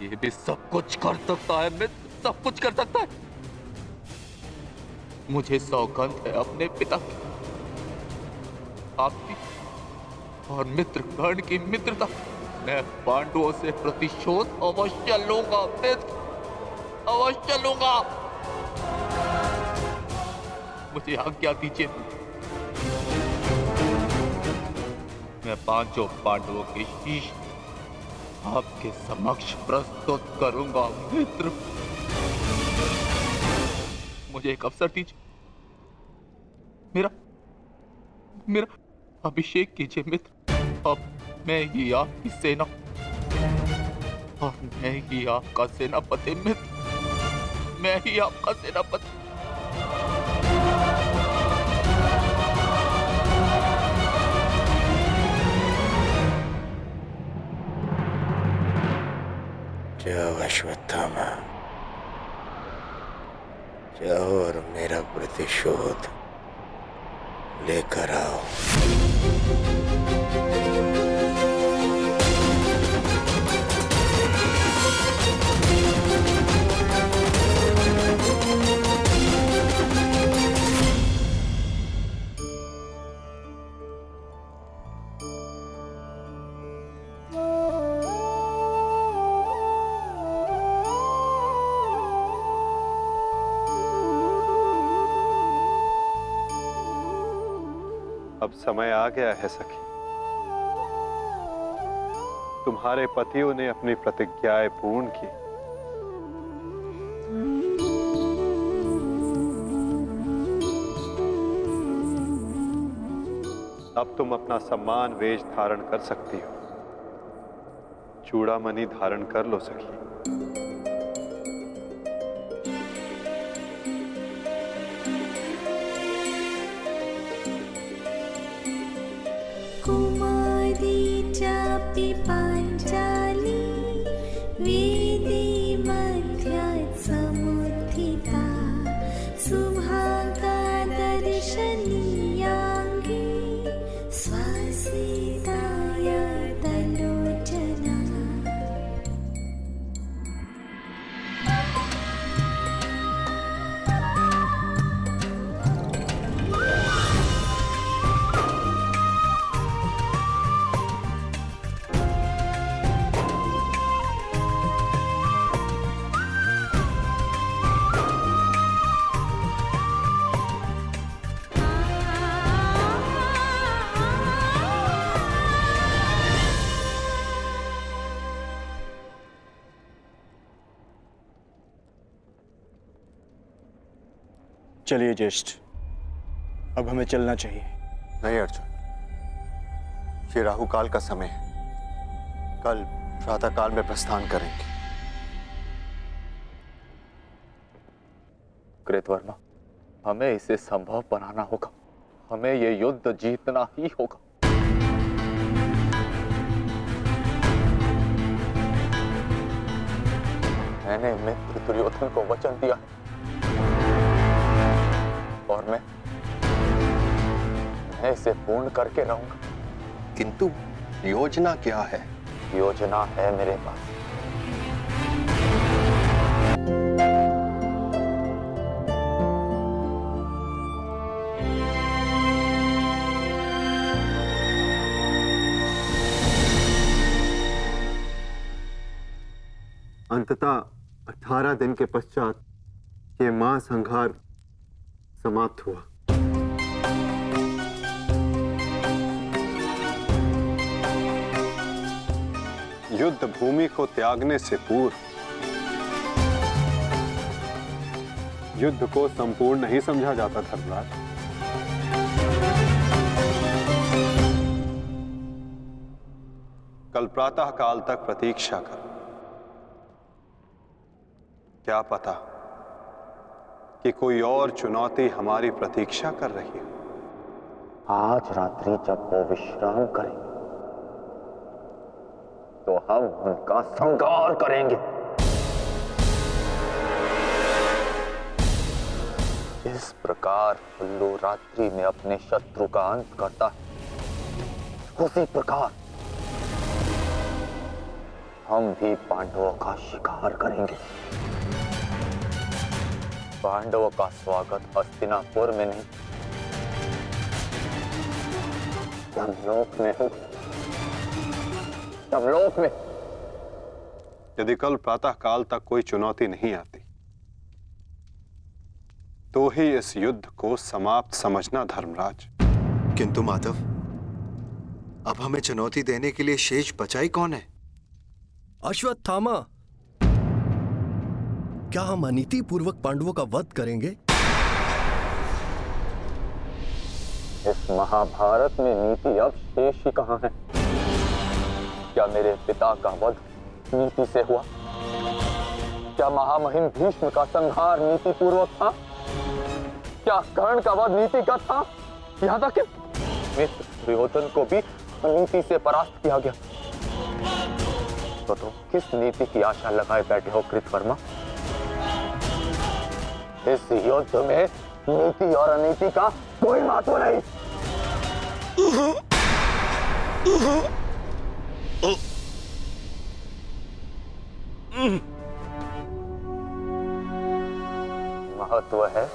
ये भी सब कुछ कर सकता है मित्र, सब कुछ कर सकता है। मुझे सौगंध है अपने पिता की, आपकी और मित्र कर्ण की मित्रता। मैं पांडवों से प्रतिशोध अवश्य लूंगा मित्र, अवश्य लूंगा। मुझे आज्ञा दीजिए, मैं पांचों पांडवों के शीश आपके समक्ष प्रस्तुत करूंगा मित्र। मुझे एक अवसर दीजिए, मेरा मेरा अभिषेक कीजिए मित्र। अब मैं ही आपकी सेना और मैं ही आपका सेनापति मित्र, मैं ही आपका सेनापति। जाओ अश्वत्थामा, जाओ और मेरा प्रतिशोध लेकर आओ। अब समय आ गया है सखी, तुम्हारे पतियों ने अपनी प्रतिज्ञाएं पूर्ण की। अब तुम अपना सम्मान वेश धारण कर सकती हो। चूड़ामणि धारण कर लो सखी। कुमारी चापि पांचाली वेदी मध्यात् समुत्थिता सुभागा दर्शनीयाङ्गी स्वसिताय तलोचना। चलिए ज्येष्ठ, अब हमें चलना चाहिए। नहीं अर्जुन, ये राहुकाल का समय है। कल प्रातःकाल में प्रस्थान करेंगे। कृतवर्मा, हमें इसे संभव बनाना होगा, हमें ये युद्ध जीतना ही होगा। मैंने मित्र दुर्योधन को वचन दिया है और मैं इसे पूर्ण करके रहूंगा। किंतु योजना क्या है? योजना है मेरे पास। अंततः 18 दिन के पश्चात ये महासंहार समाप्त हुआ। युद्ध भूमि को त्यागने से पूर्व युद्ध को संपूर्ण नहीं समझा जाता धर्मराज। कल प्रातः काल तक प्रतीक्षा कर। क्या पता कि कोई और चुनौती हमारी प्रतीक्षा कर रही हो। आज रात्रि जब वो विश्राम करें तो हम उनका संहार करेंगे। इस प्रकार उल्लू रात्रि में अपने शत्रु का अंत करता है, उसी प्रकार हम भी पांडवों का शिकार करेंगे। पांडवों का स्वागत हस्तिनापुर में नहीं, यमलोक में हो, यमलोक में। यदि कल प्रातः काल तक कोई चुनौती नहीं आती तो ही इस युद्ध को समाप्त समझना धर्मराज। किंतु माधव, अब हमें चुनौती देने के लिए शेष बचा ही कौन है? अश्वत्थामा। क्या हम अनीति पूर्वक पांडवों का वध करेंगे? इस महाभारत में नीति अब शेष ही कहां है? क्या मेरे पिता का वध नीति से हुआ? क्या महामहिम भीष्म का संहार नीति पूर्वक था? क्या कर्ण का वध नीतिगत था? यहाँ तक कि मित्र दुर्योधन को भी नीति से परास्त किया गया। तो तुम किस नीति की आशा लगाए बैठे हो कृतवर्मा? इस युद्ध में नीति और अनीति का कोई महत्व नहीं। महत्व है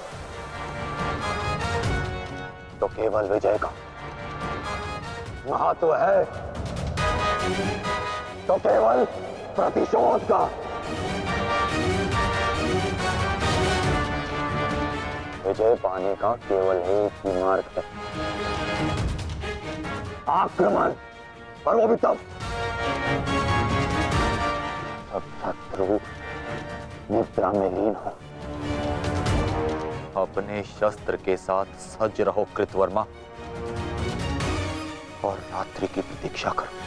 तो केवल विजय का, महत्व है तो केवल प्रतिशोध का। विजय पाने का केवल एक ही मार्ग है, आक्रमण। और वो भी तब जब शत्रु निद्रा में लीन हो। अपने शस्त्र के साथ सज्ज रहो कृतवर्मा, और रात्रि की प्रतीक्षा करो।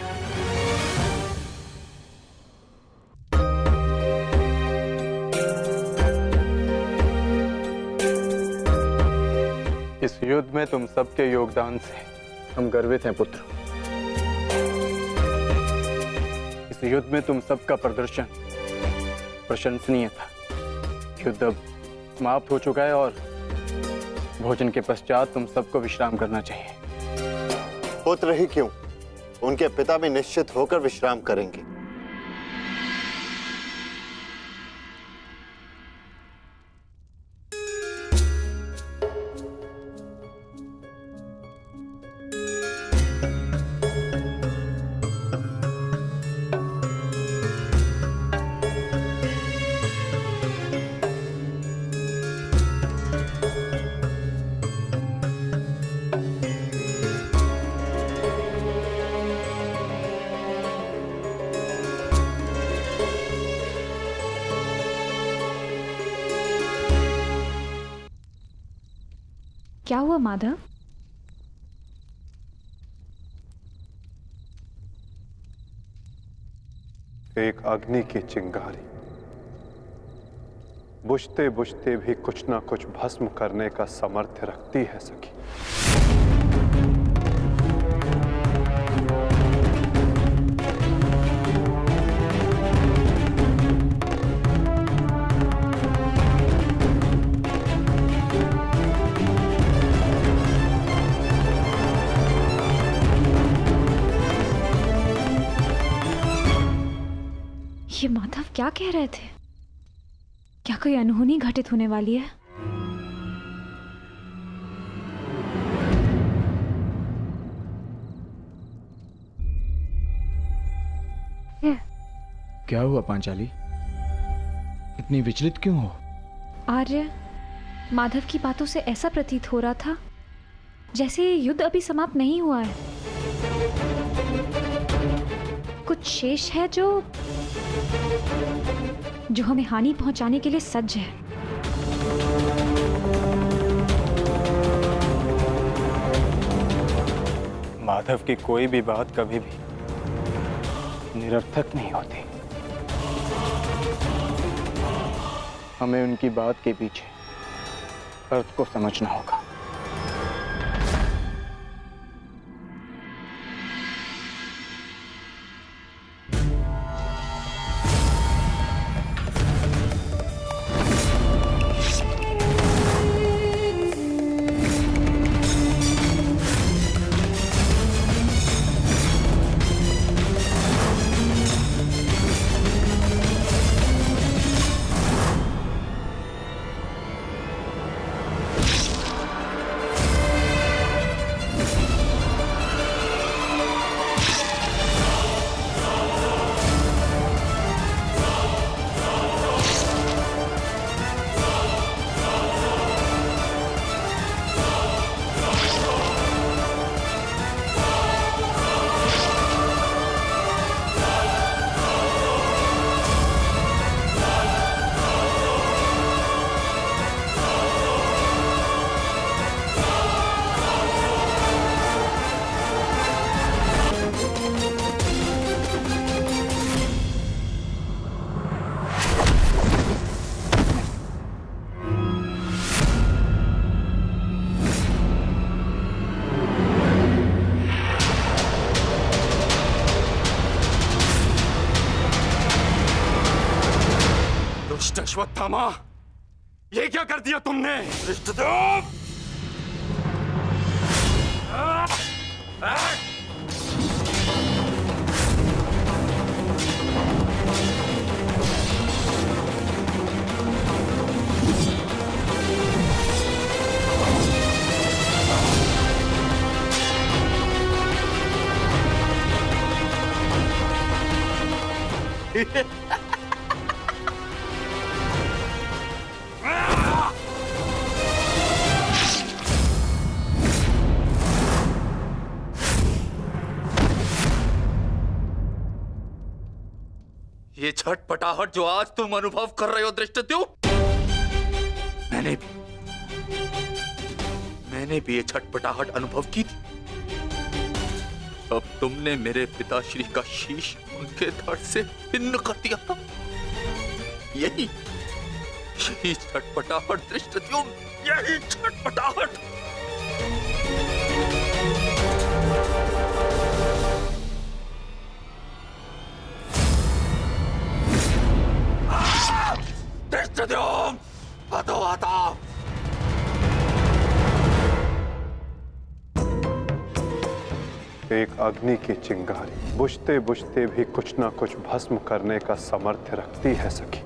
इस युद्ध में तुम सबके योगदान से हम गर्वित हैं पुत्र। इस युद्ध में तुम सबका प्रदर्शन प्रशंसनीय था। युद्ध अब समाप्त हो चुका है और भोजन के पश्चात तुम सबको विश्राम करना चाहिए। पुत्र ही क्यों, उनके पिता भी निश्चित होकर विश्राम करेंगे। क्या हुआ माधव? एक अग्नि की चिंगारी बुझते बुझते भी कुछ ना कुछ भस्म करने का सामर्थ्य रखती है सखी। ये माधव क्या कह रहे थे? क्या कोई अनहोनी घटित होने वाली है? क्या हुआ पांचाली? इतनी विचलित क्यों हो? आर्य, माधव की बातों से ऐसा प्रतीत हो रहा था जैसे ये युद्ध अभी समाप्त नहीं हुआ है। कुछ शेष है जो हमें हानि पहुंचाने के लिए सज्ज है। माधव की कोई भी बात कभी भी निरर्थक नहीं होती। हमें उनकी बात के पीछे अर्थ को समझना होगा। दुष्ट अश्वत्थामा, ये क्या कर दिया तुमने? धृष्टद्युम्न! ये छटपटाहट जो आज तुम अनुभव कर रहे हो धृष्टद्युम्न, मैंने भी ये छटपटाहट अनुभव की थी। अब तुमने मेरे पिताश्री का शीश उनके धड़ से भिन्न कर दिया था। यही छटपटाहट धृष्टद्युम्न, यही छटपटाहट। धृष्टद्युम्न, हटो हटाओ। एक अग्नि की चिंगारी बुझते बुझते भी कुछ ना कुछ भस्म करने का सामर्थ्य रखती है सखी।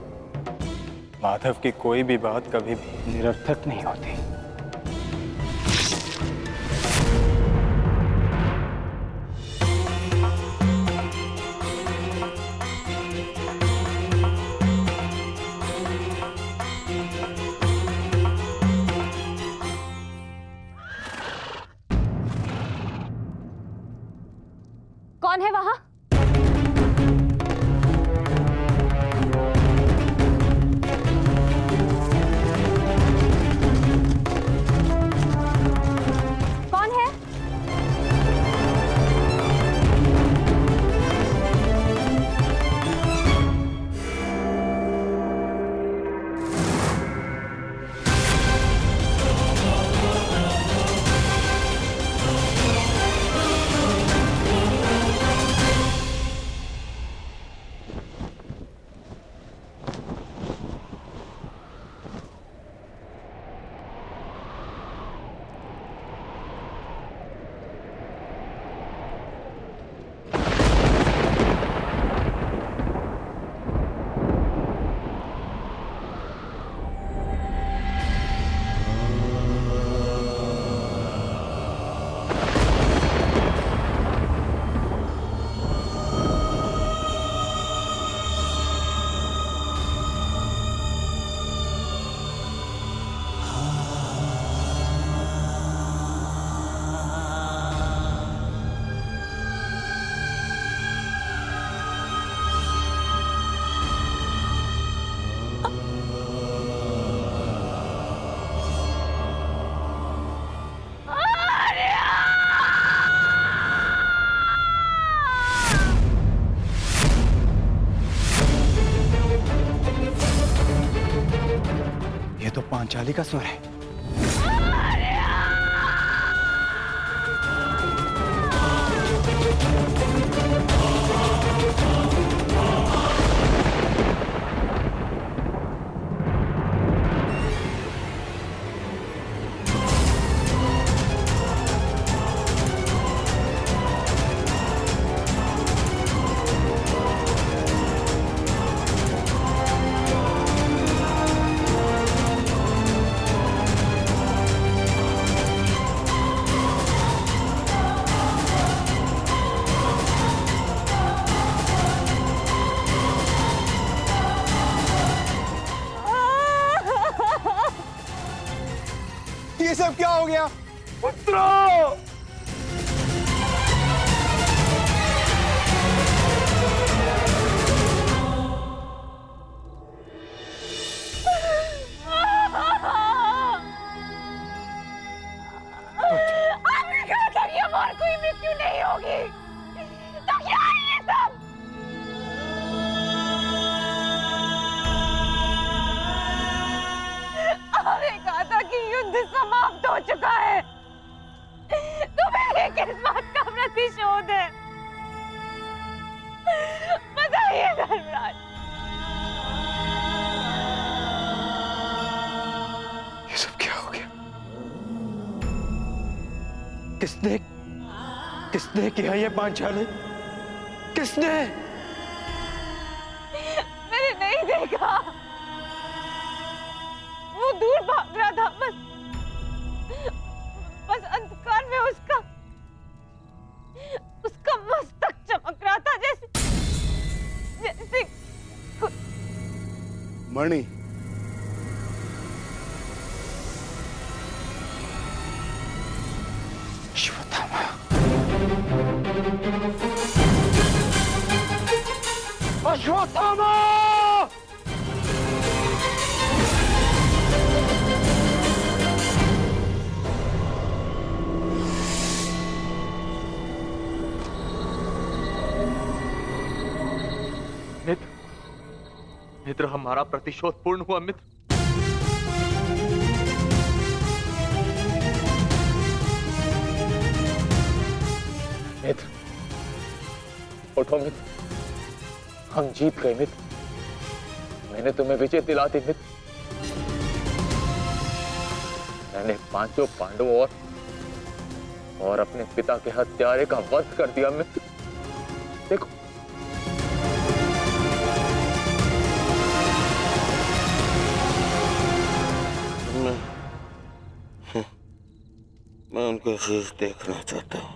माधव की कोई भी बात कभी भी निरर्थक नहीं होती। कौन है वहां? कौन है? ये तो पांचाली का स्वर है। ये सब क्या हो गया? पुत्रो! आपने कहा था कि हमारी कोई मृत्यु नहीं होगी, तो क्या है ये सब? आपने कहा था कि युद्ध समाप्त हो चुका है, किसने किसने किया ये पांचाली? किसने? मैंने नहीं देखा, वो दूर भाग रहा था। बस अंधकार में उसका मस्तक चमक रहा था, जैसे मणि, अश्वत्थामा। अश्वत्थामा! मित्र, मित्र, हमारा प्रतिशोध पूर्ण हुआ मित्र। मित्र, उठो मित्र, हम जीत गए मित्र। मैंने तुम्हें विजय दिला दी मित्र। मैंने पांचों पांडवों और अपने पिता के हत्यारे का वध कर दिया मित्र। देखो, मैं उनको शीश देखना चाहता हूँ।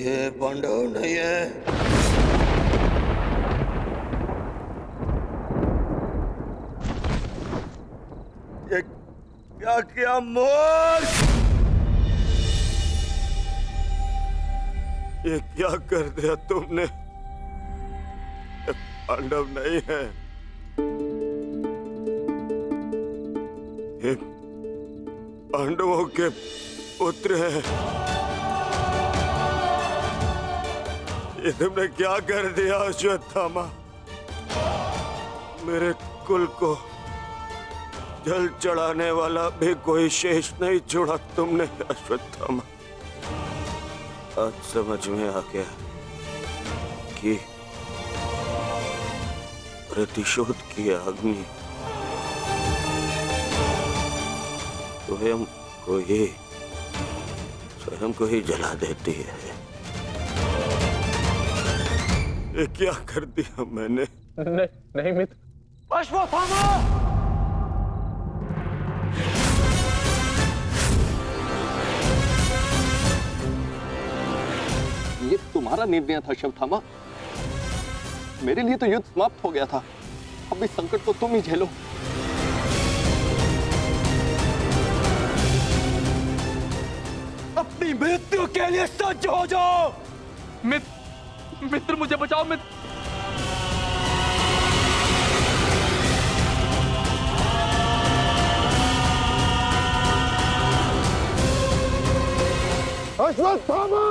ये पांडव नहीं है। ये क्या किया मूर्ख? ये क्या कर दिया तुमने? ये पांडव नहीं है, ये पांडवों के पुत्र हैं। ये तुमने क्या कर दिया अश्वत्थामा? मेरे कुल को जल चढ़ाने वाला भी कोई शेष नहीं छोड़ा तुमने अश्वत्थामा। आज समझ में आ गया कि प्रतिशोध की अग्नि स्वयं को ही जला देती है। ये क्या कर दिया मैंने? नहीं मित्र। अश्वत्थामा! ये तुम्हारा निर्णय था अश्वत्थामा। मेरे लिए तो युद्ध समाप्त हो गया था। अब इस संकट को तुम ही झेलो। अपनी मृत्यु के लिए सज्ज हो जाओ। मित्र, मुझे बचाओ मित्र। अश्वत्थामा!